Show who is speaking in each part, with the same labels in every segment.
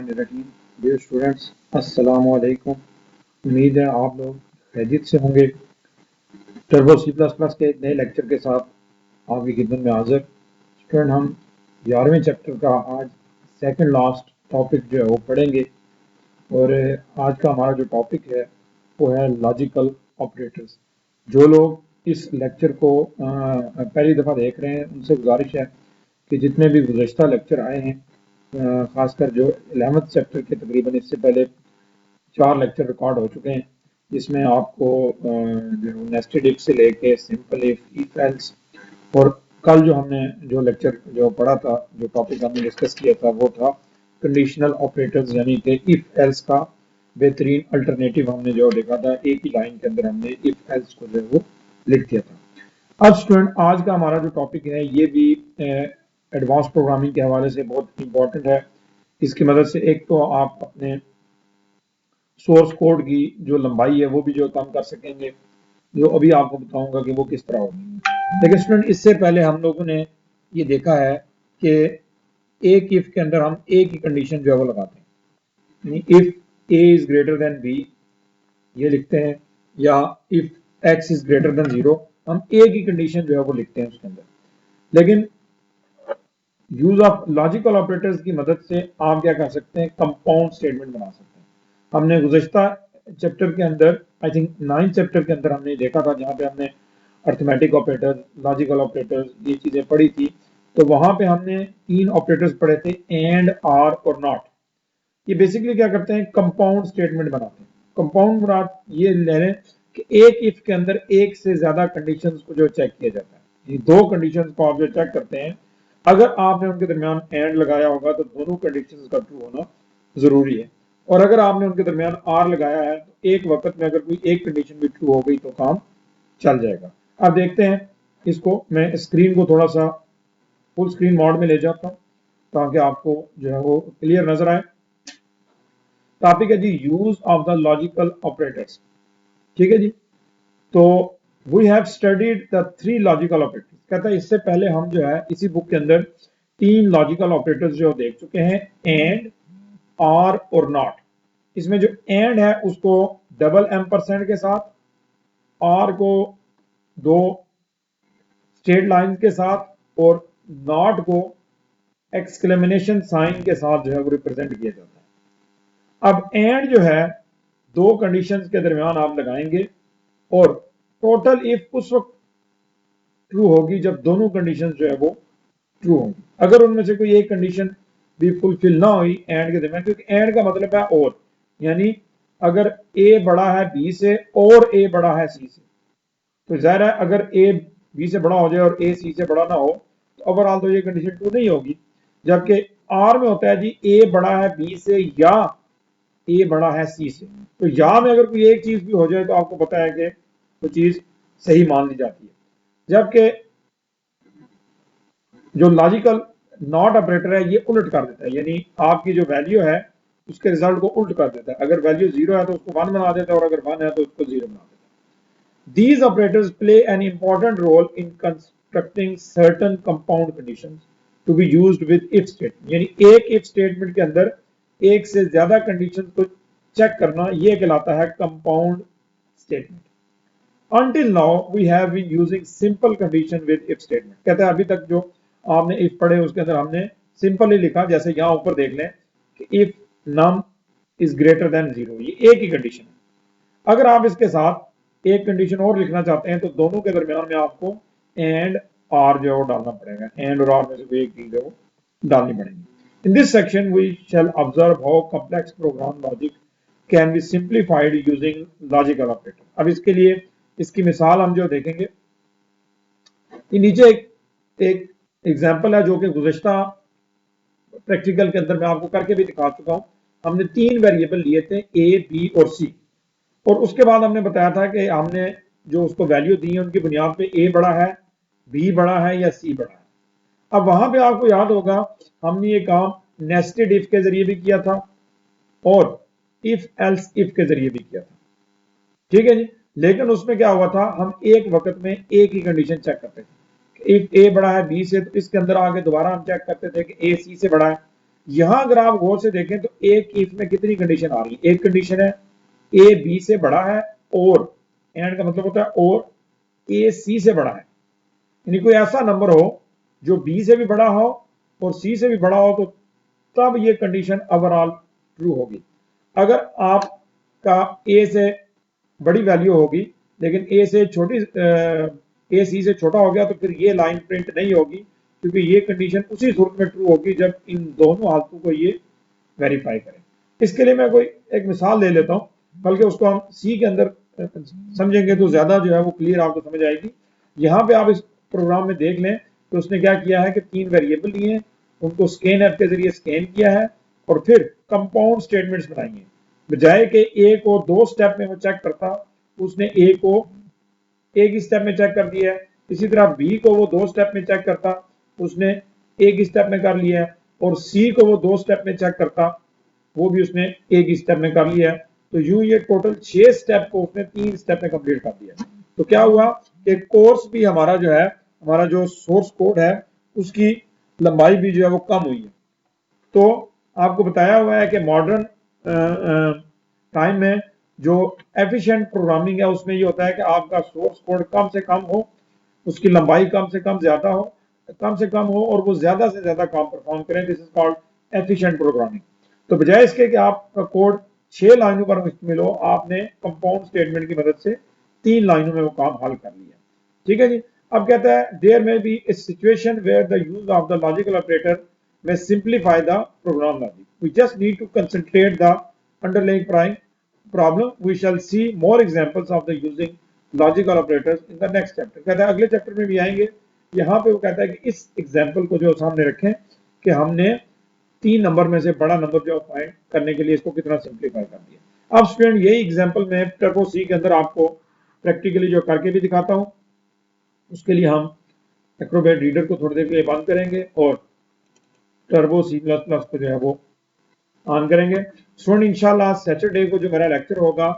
Speaker 1: बिस्मिल्लाहिर्रहमानिर्रहीम। Dear students, अस्सलाम वालेकुम। उम्मीद है आप लोग खैरियत से होंगे। टर्बो सी प्लस प्लस के नए लेक्चर के साथ आपकी खिदमत में हाजिर। स्टूडेंट, हम 11वें चैप्टर का आज सेकंड लास्ट टॉपिक जो है वो पढ़ेंगे। और आज का हमारा जो टॉपिक है वो है लॉजिकल ऑपरेटर्स। जो लोग इस लेक्चर को पहली दफ़ा देख रहे हैं उनसे गुजारिश है कि जितने भी गुज़श्ता लेक्चर आए हैं, खासकर जो 11th चैप्टर के तकरीबन इससे पहले 4 लेक्चर रिकॉर्ड हो चुके हैं, जिसमें आपको जो नेस्टेड इफ से लेके सिंपल इफ एल्स, और कल जो हमने जो लेक्चर जो पढ़ा था, जो टॉपिक हमने डिस्कस किया था वो था कंडीशनल ऑपरेटर्स, यानी कि इफ एल्स का बेहतरीन अल्टरनेटिव हमने जो देखा था। एक ही लाइन के अंदर हमने इफ एल्स को जो है वो लिख दिया था। अब स्टूडेंट, आज का हमारा जो टॉपिक है ये भी एडवांस प्रोग्रामिंग के हवाले से बहुत इंपॉर्टेंट है। इसकी मदद से एक तो आप अपने सोर्स कोड की जो लंबाई है वो भी जो कम कर सकेंगे, जो अभी आपको बताऊंगा कि वो किस तरह होगी। लेकिन स्टूडेंट, इससे पहले हम लोगों ने ये देखा है कि एक इफ के अंदर हम एक ही कंडीशन जो है वो लगाते हैं, if A is greater than B ये लिखते हैं, या if X is greater than 0 हम एक ही कंडीशन जो है वो लिखते हैं उसके अंदर। लेकिन यूज ऑफ लॉजिकल ऑपरेटर्स की मदद से आप क्या कर सकते हैं, कंपाउंड स्टेटमेंट बना सकते हैं। हमने गुज़श्ता चैप्टर के अंदर, आई थिंक 9th चैप्टर के अंदर हमने देखा था, जहां पे हमने अर्थमेटिक ऑपरेटर्स, लॉजिकल ऑपरेटर्स ये चीजें पढ़ी थी। तो वहां पे हमने 3 ऑपरेटर्स पढ़े थे, एंड, आर और नॉट। ये बेसिकली क्या करते हैं, कंपाउंड स्टेटमेंट बनाते हैं। कंपाउंड मुराद ये ले लें कि एक इफ के अंदर एक से ज्यादा कंडीशंस को जो चेक किया जाता है। ये 2 कंडीशंस को आप जो चेक करते हैं, अगर आपने उनके दरमियान एंड लगाया होगा तो दोनों कंडीशंस का ट्रू होना जरूरी है। और अगर आपने उनके दरमियान आर लगाया है तो एक वक्त में अगर कोई एक कंडीशन भी ट्रू हो गई तो काम चल जाएगा। अब देखते हैं इसको, मैं स्क्रीन को थोड़ा सा फुल स्क्रीन मोड में ले जाता हूं ताकि आपको जो है वो क्लियर नजर आए। टॉपिक है जी, use of the logical operators. ठीक है जी। तो we have studied the 3 logical operators. कहता है इससे पहले हम जो है इसी बुक के अंदर 3 लॉजिकल ऑपरेटर्स जो देख चुके हैं, एंड, आर और नॉट। इसमें जो एंड है उसको डबल एम्परसेंड के साथ, आर को 2 स्ट्रेट लाइन के साथ, और नॉट को एक्सक्लेमेशन साइन के साथ जो है वो रिप्रेजेंट किया जाता है। अब एंड जो है 2 कंडीशंस के दरमियान आप लगाएंगे, और टोटल इफ उस वक्त ट्रू होगी जब दोनों कंडीशंस जो है वो ट्रू होंगी। अगर उनमें से कोई एक कंडीशन भी फुलफिल ना हुई एंड के दरमियान, क्योंकि एंड का मतलब है और, यानी अगर ए बड़ा है बी से और ए बड़ा है सी से, तो जाहिर है अगर ए बी से बड़ा हो जाए और ए सी से बड़ा ना हो तो ओवरऑल तो ये कंडीशन ट्रू नहीं होगी। जबकि आर में होता है जी, ए बड़ा है बी से या ए बड़ा है सी से। तो या में अगर कोई एक चीज भी हो जाए तो आपको पता है कि वो चीज सही मान ली जाती है। जबकि जो लॉजिकल नॉट ऑपरेटर है ये उलट कर देता है, यानी आपकी जो वैल्यू है उसके रिजल्ट को उल्ट कर देता है। अगर वैल्यू 0 है तो उसको 1 बना देता है, और अगर 1 है तो उसको 0 बना देता है। These operators play an important role in constructing certain compound conditions to be used with if statement। यानी एक if statement के अंदर एक से ज्यादा कंडीशन को चेक करना ये कहलाता है compound statement. Until now we have been using simple condition with if statement। कहता है अभी तक जो आपने if पढ़े उसके अंदर हमने सिंपल ही लिखा, जैसे यहां ऊपर देख लें कि if num is greater than 0, ये एक ही कंडीशन है। अगर आप इसके साथ एक कंडीशन और लिखना चाहते हैं तो दोनों के दरमियान में आपको एंड आर जो है वो डालना पड़ेगा। एंड और आर में से कोई एक चीज है वो डालनी पड़ेगी। In this section we shall observe how complex program logic can be simplified using logical operator. अब इसके लिए इसकी मिसाल हम जो देखेंगे, ये नीचे एक एग्जाम्पल है जो कि गुज़श्ता प्रैक्टिकल के अंदर मैं आपको करके भी दिखा चुका हूं। हमने 3 वेरिएबल लिए थे, ए बी और सी, और उसके बाद हमने बताया था कि हमने जो उसको वैल्यू दी है उनकी बुनियाद पे ए बड़ा है, बी बड़ा है या सी बड़ा है। अब वहां पे आपको याद होगा हमने ये काम नेस्टेड इफ के जरिए भी किया था और इफ एल्स इफ के जरिए भी किया था। ठीक है जी। लेकिन उसमें क्या हुआ था, हम एक वक्त में एक ही कंडीशन चेक करते थे। इफ ए बड़ा है बी से तो इसके अंदर आगे दोबारा हम चेक करते थे कि ए सी से बड़ा है। यहां अगर आप गौर से देखें तो एक इफ में कितनी कंडीशन आ रही है? एक कंडीशन है ए बी से बड़ा है, और एंड का मतलब होता है और ए सी से बड़ा है, यानी कोई ऐसा नंबर हो जो बी से भी बड़ा हो और सी से भी बड़ा हो, तो तब ये कंडीशन ओवरऑल ट्रू होगी। अगर आपका ए से बड़ी वैल्यू होगी लेकिन ए से छोटी ए सी से छोटा हो गया, तो फिर ये लाइन प्रिंट नहीं होगी, क्योंकि ये कंडीशन उसी सूरत में ट्रू होगी जब इन दोनों हालतों को ये वेरीफाई करें। इसके लिए मैं कोई एक मिसाल ले लेता हूँ, बल्कि उसको हम सी के अंदर समझेंगे तो ज्यादा जो है वो क्लियर आपको समझ आएगी। यहाँ पे आप इस प्रोग्राम में देख लें तो उसने क्या किया है कि 3 वेरिएबल लिए हैं, उनको स्कैन ऐप के जरिए स्कैन किया है और फिर कंपाउंड स्टेटमेंट्स बनाई हैं। बजाय के ए को 2 स्टेप में वो चेक करता, उसने ए को एक ही स्टेप में चेक कर दिया है। इसी तरह बी को वो 2 स्टेप में चेक करता, उसने एक ही स्टेप में कर लिया है। और सी को वो 2 स्टेप में चेक करता, वो भी उसने एक ही स्टेप में कर लिया है। तो यूं ये टोटल 6 स्टेप को उसने 3 स्टेप में कंप्लीट कर दिया। तो क्या हुआ कि कोर्स भी हमारा जो है, हमारा जो सोर्स कोड है उसकी लंबाई भी जो है वो कम हुई है। तो आपको बताया हुआ है कि मॉडर्न टाइम में जो एफिशिएंट प्रोग्रामिंग है उसमें ये होता है कि आपका सोर्स कोड कम से कम हो, उसकी लंबाई कम से कम ज्यादा हो, कम से कम हो और वो ज्यादा से ज्यादा काम परफॉर्म करें। This is called efficient programming. तो बजाय इसके कि आपका कोड 6 लाइनों पर मुश्तमिल हो, आपने कंपाउंड स्टेटमेंट की मदद से 3 लाइनों में वो काम हल कर लिया। ठीक है जी। अब कहता है there may be a situation where the use of the logical operator may simplify the program logic. We just need to concentrate the underlying problem. We shall see more examples of the using logical operators in the next chapter. कहता है अगले chapter में भी आएंगे। यहाँ पे वो कहता है कि इस एग्जाम्पल को जो सामने रखें कि हमने 3 नंबर में से बड़ा नंबर जो फाइंड करने के लिए इसको कितना सिंप्लीफाई कर दिया। अब स्टूडेंट यही एग्जाम्पल मैं टर्बो सी के अंदर आपको प्रैक्टिकली जो करके भी दिखाता हूँ। उसके लिए हम एक्रोबैट रीडर को थोड़ी देर के लिए बंद करेंगे और टर्बो सी प्लस प्लस को जो है वो ऑन करेंगे। स्टूडेंट इंशाल्लाह सैटरडे को जो मेरा लेक्चर होगा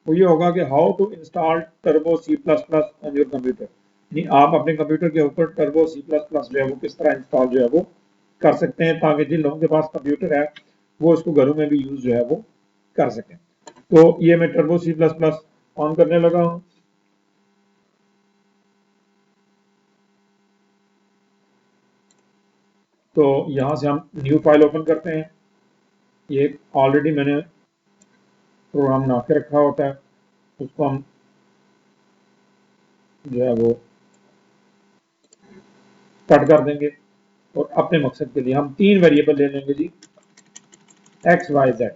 Speaker 1: वो ये होगा कि how to install Turbo C plus plus on your computer, यानी आप अपने कंप्यूटर के ऊपर टर्बो सी प्लस प्लस जो है वो किस तरह इंस्टॉल जो है वो कर सकते हैं, ताकि जिन लोगों के पास कंप्यूटर है वो इसको घरों में भी यूज जो है वो कर सकें। तो ये मैं Turbo C plus plus on करने लगा हूँ। तो यहां से हम न्यू फाइल ओपन करते हैं। ये ऑलरेडी मैंने प्रोग्राम बना के रखा होता है, उसको हम जो है वो कट कर देंगे और अपने मकसद के लिए हम 3 वेरिएबल ले लेंगे जी, एक्स वाई जेड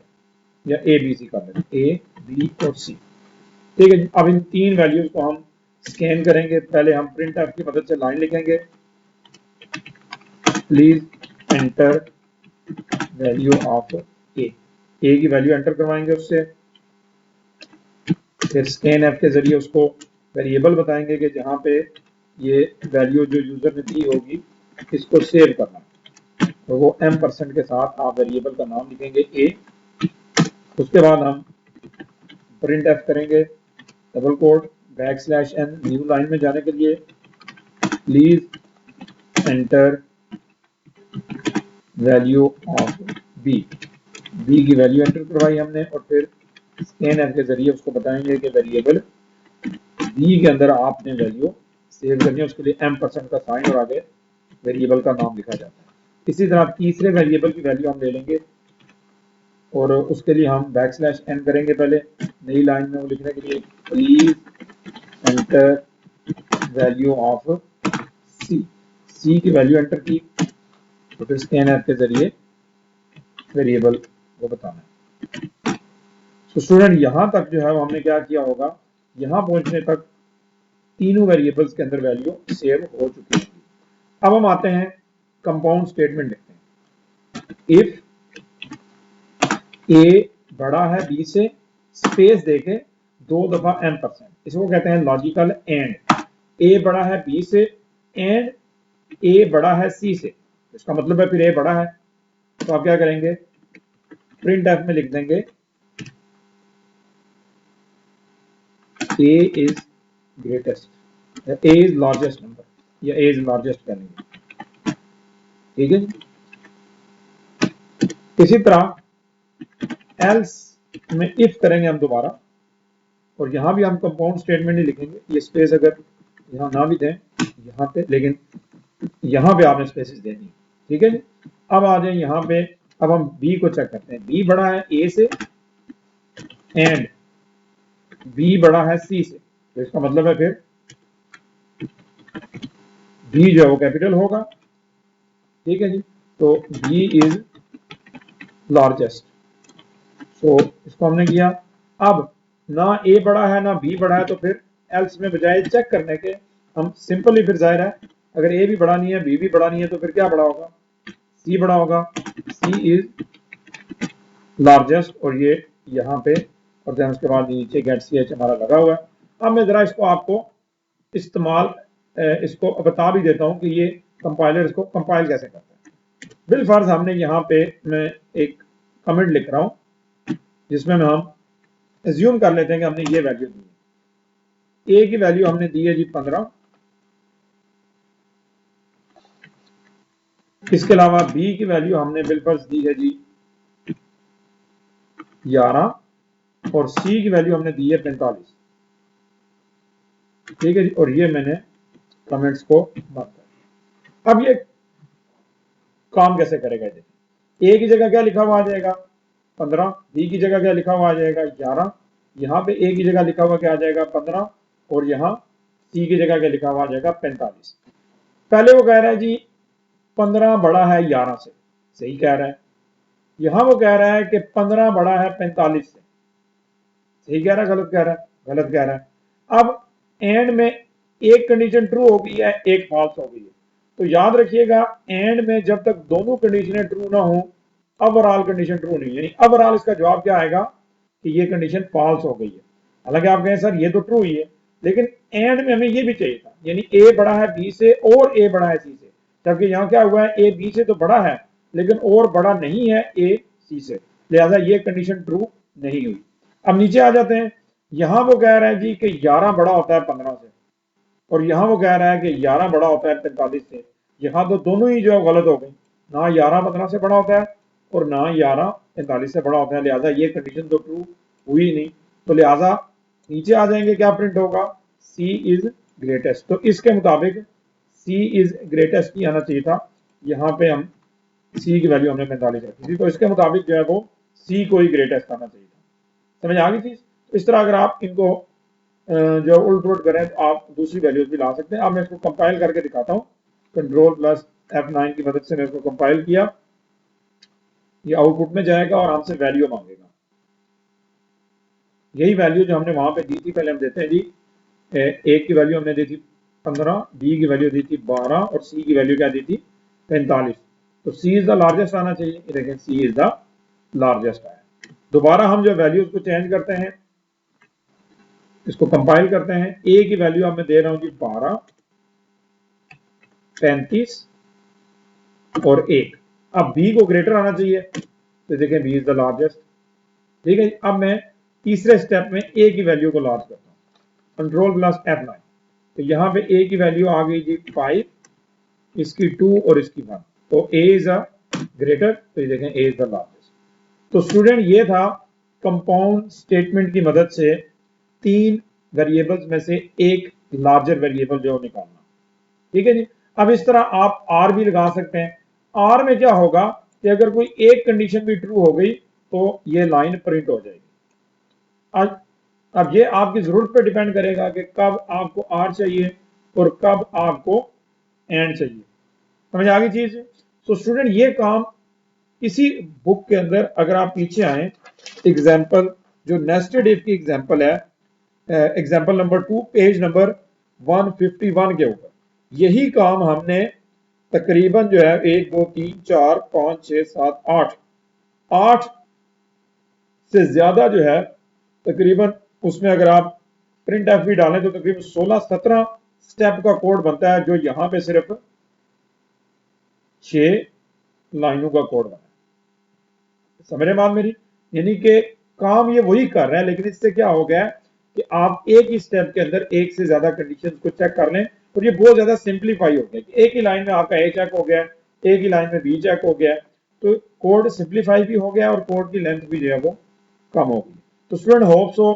Speaker 1: या ए बी सी कर लेंगे, ए बी और सी। ठीक है जी। अब इन 3 वैल्यूज को हम स्कैन करेंगे। पहले हम प्रिंट एफ की मदद से लाइन लिखेंगे, प्लीज एंटर वैल्यू ऑफ ए की वैल्यू एंटर करवाएंगे उससे। फिर स्कैन एफ के जरिए उसको वेरिएबल बताएंगे कि जहां पे ये वैल्यू जो यूजर ने दी होगी इसको सेव करना, तो वो m% के साथ आप वेरिएबल का नाम लिखेंगे ए। उसके बाद हम प्रिंट एफ करेंगे, double quote \n, new line में जाने के लिए please enter value of B की वैल्यू एंटर करवाई हमने और फिर स्कैन एफ के जरिए उसको बताएंगे कि वेरिएबल बी के अंदर आपने वैल्यू सेव करनी है। उसके लिए m% का साइन और आगे वेरिएबल का नाम लिखा जाता है। इसी तरह तीसरे वेरिएबल की वैल्यू हम ले लेंगे और उसके लिए हम \n करेंगे पहले नई लाइन में वो लिखने के लिए, प्लीज एंटर वैल्यू ऑफ सी की वैल्यू एंटर की, तो फिर स्कैन एफ के जरिए वेरिएबल को बताना है। तो स्टूडेंट यहां तक जो है हमने क्या किया होगा, यहां पहुंचने तक तीनों वेरिएबल्स के अंदर वैल्यू सेव हो चुकी है। अब हम आते हैं कंपाउंड स्टेटमेंट लिखते हैं। इफ ए बड़ा है बी से, स्पेस देके 2 दफा m%, इसको कहते हैं लॉजिकल एंड। ए बड़ा है बी से एंड ए बड़ा है सी से, इसका मतलब है फिर ए बड़ा है, तो आप क्या करेंगे, प्रिंट एफ में लिख देंगे A is greatest, A is largest number या ए इज लार्जेस्ट करेंगे। ठीक है। इसी तरह एल्स में इफ करेंगे हम दोबारा, और यहां भी हम कंपाउंड स्टेटमेंट ही लिखेंगे। ये स्पेस अगर यहां ना भी दें यहां पे, लेकिन यहां पे आपने स्पेसेस देनी, ठीक है जी। अब आ जाए यहां पे, अब हम बी को चेक करते हैं। बी बड़ा है ए से एंड बी बड़ा है सी से, तो इसका मतलब है फिर बी जो है वो कैपिटल होगा, ठीक है जी। तो बी इज लार्जेस्ट, तो इसको हमने किया। अब ना ए बड़ा है ना बी बड़ा है, तो फिर एल्स में बजाय चेक करने के हम सिंपली, फिर जाहिर है अगर ए भी बड़ा नहीं है बी भी बड़ा नहीं है तो फिर क्या बड़ा होगा, सी बड़ा होगा। सी इज लार्जेस्ट, और ये यहाँ पे, और then उसके बाद नीचे गेट सी एच हमारा लगा हुआ है। अब मैं जरा इसको आपको इस्तेमाल इसको बता भी देता हूँ कि ये कंपाइलर इसको कंपाइल कैसे करता है। बिलफर्ज हमने यहाँ पे मैं एक कमेंट लिख रहा हूँ जिसमें हम एज्यूम कर लेते हैं कि हमने ये वैल्यू दी है। ए की वैल्यू हमने दी है जी 15, इसके अलावा बी की वैल्यू हमने बिलफर्ज दी है जी 11, और सी की वैल्यू हमने दी है 45, ठीक है जी। और ये मैंने कमेंट्स को बंद कर। अब ये काम कैसे करेगा, ए की जगह क्या लिखा हुआ आ जाएगा 15, बी की जगह क्या लिखा हुआ आ जाएगा 11, यहाँ पे ए की जगह लिखा हुआ क्या आ जाएगा 15, और यहाँ सी की जगह क्या लिखा हुआ आ जाएगा 45। पहले वो कह रहा है जी 15 बड़ा है 11 से, सही कह रहा है। यहां वो कह रहा है कि 15 बड़ा है 45 से, सही कह रहा है गलत कह रहा है, गलत कह रहा है। अब एंड में एक कंडीशन ट्रू हो गई है एक फॉल्स हो गई है, तो याद रखिएगा एंड में जब तक दोनों कंडीशनें ट्रू ना हो ओवरऑल कंडीशन ट्रू नहीं, यानी ओवरऑल इसका जवाब क्या आएगा कि ये कंडीशन फॉल्स हो गई है। हालांकि आप कहें सर ये तो ट्रू ही है, लेकिन एंड में हमें ये भी चाहिए था, यानी ए बड़ा है बी से और ए बड़ा है सी से, जबकि यहाँ क्या हुआ है ए बी से तो बड़ा है लेकिन और बड़ा नहीं है ए सी से, लिहाजा ये कंडीशन ट्रू नहीं हुई। अब नीचे आ जाते हैं, यहां वो कह रहा है जी कि 11 बड़ा होता है 15 से, और यहां वो कह रहा है कि 11 बड़ा होता है 45 से। यहां तो दोनों ही जो है गलत हो गई, ना 11 15 से बड़ा होता है और ना 11 45 से बड़ा होता है, लिहाजा ये कंडीशन तो ट्रू हुई नहीं। तो लिहाजा नीचे आ जाएंगे, क्या प्रिंट होगा, सी इज ग्रेटेस्ट। तो इसके मुताबिक सी इज ग्रेटेस्ट ही आना चाहिए था, यहाँ पे हम सी की वैल्यू हमने 45 रखी थी, तो इसके मुताबिक जो है वो सी को ही ग्रेटेस्ट आना चाहिए था। समझ आ गई चीज। तो इस तरह अगर आप इनको जो उल्ट पुलट करें तो आप दूसरी वैल्यूज भी ला सकते हैं। अब मैं इसको कंपाइल करके दिखाता हूँ, कंट्रोल प्लस F9 की मदद से मैं इसको कंपाइल किया, ये आउटपुट में जाएगा और हमसे वैल्यू मांगेगा। यही वैल्यू जो हमने वहां पे दी थी, पहले हम देते हैं जी, ए की वैल्यू हमने दी थी 15, बी की वैल्यू दी थी 12 और सी की वैल्यू क्या दी थी 45। तो सी इज द लार्जेस्ट आना चाहिए, देखें सी इज द लार्जेस्ट आया। दोबारा हम जो वैल्यूज को चेंज करते हैं, इसको कंपाइल करते हैं। ए की वैल्यू अब मैं दे रहा हूं जी 12, 35 और 1। अब बी को ग्रेटर आना चाहिए, तो देखें बी इज द लार्जेस्ट, ठीक है। अब मैं तीसरे स्टेप में ए की वैल्यू को लार्ज करता हूं, कंट्रोल प्लस F9। तो यहां पे ए की वैल्यू आ गई जी 5, इसकी 2 और इसकी 1, तो ए इज अ ग्रेटर, तो ये देखें ए इज द लार्जेस्ट। तो स्टूडेंट ये था कंपाउंड स्टेटमेंट की मदद से तीन वेरिएबल्स में से एक लार्जर वेरिएबल जो निकालना, ठीक है जी। अब इस तरह आप आर भी लगा सकते हैं। आर में क्या होगा कि अगर कोई एक कंडीशन भी ट्रू हो गई तो ये लाइन प्रिंट हो जाएगी। अब ये आपकी जरूरत पर डिपेंड करेगा कि कब आपको आर चाहिए और कब आपको एंड चाहिए। समझ आ गई चीज। तो स्टूडेंट ये काम इसी बुक के अंदर, अगर आप पीछे आए, एग्जाम्पल जो नेस्टेड इफ की एग्जाम्पल है, एग्जाम्पल नंबर 2 पेज नंबर 151 के ऊपर, यही काम हमने तकरीबन जो है 1 2 3 4 5 6 7 8 से ज्यादा जो है तकरीबन, उसमें अगर आप प्रिंट एफ भी डालें तो तकरीबन 16-17 स्टेप का कोड बनता है, जो यहां पे सिर्फ 6 लाइनों का कोड बना है। समझ रहे बात मेरी, यानी कि काम ये वही कर रहा है, लेकिन इससे क्या हो गया कि आप एक ही स्टेप के अंदर एक से ज्यादा कंडीशंस को चेक कर लें, और ये बहुत ज्यादा सिंप्लीफाई हो गया कि एक ही लाइन में आपका ए चेक हो गया, एक ही लाइन में बी चेक हो गया। तो कोड सिंप्लीफाई भी हो गया और कोड की लेंथ भी जो है वो कम हो गई। तो स्टूडेंट होप सो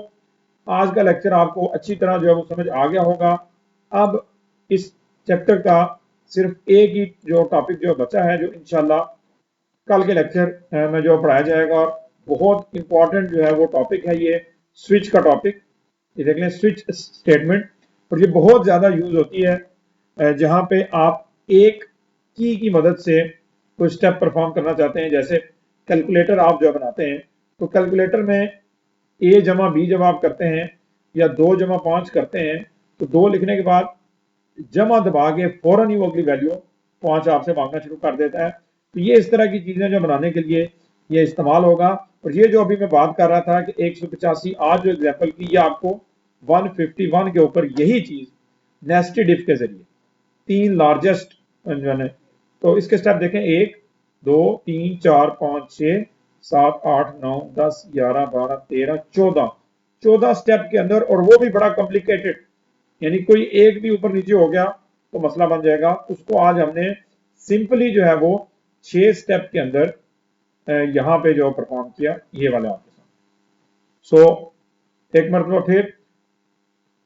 Speaker 1: आज का लेक्चर आपको अच्छी तरह जो है वो समझ आ गया होगा। अब इस चैप्टर का सिर्फ एक ही जो टॉपिक जो बचा है, जो इंशाल्लाह कल के लेक्चर में जो पढ़ाया जाएगा, और बहुत इंपॉर्टेंट जो है वो टॉपिक है ये स्विच का टॉपिक। ये देख लें, स्विच स्टेटमेंट, और ये बहुत ज़्यादा यूज होती है जहाँ पे आप एक की मदद से कोई स्टेप परफॉर्म करना चाहते हैं। जैसे कैलकुलेटर आप जो बनाते हैं, तो कैलकुलेटर में a जमा बी जब आप करते हैं या 2 जमा 5 करते हैं, तो 2 लिखने के बाद जमा दबा के फौरन ही वो अगली वैल्यू 5 आपसे मांगना शुरू कर देता है। तो ये इस तरह की चीजें जो बनाने के लिए ये इस्तेमाल होगा। और ये जो अभी मैं बात कर रहा था कि 185 आज जो एग्जाम्पल की, ये आपको 151 के ऊपर यही चीज नेस्टेड इफ के जरिए 3 लार्जेस्ट जो है, तो इसके स्टेप देखें, 1 2 3 4 5 6 7 8 9 10 11 12 13 14 स्टेप के अंदर, और वो भी बड़ा कॉम्प्लिकेटेड, यानी कोई एक भी ऊपर नीचे हो गया तो मसला बन जाएगा। उसको आज हमने सिंपली जो है वो 6 स्टेप के अंदर यहां पे जो परफॉर्म किया, ये वाला आपके साथ। सो एक मरतबा फिर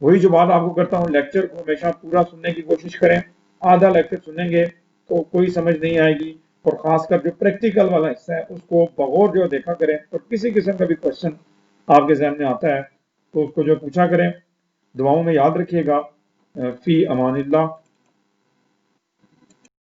Speaker 1: वही जो बात आपको करता हूँ, लेक्चर को हमेशा पूरा सुनने की कोशिश करें। आधा लेक्चर सुनेंगे तो कोई समझ नहीं आएगी, और खासकर जो प्रैक्टिकल वाला हिस्सा है उसको बगौर जो देखा करें। और किसी किस्म का भी क्वेश्चन आपके सामने आता है तो उसको जो पूछा करें। दुआओं में याद रखिएगा। फी अमानिल्लाह।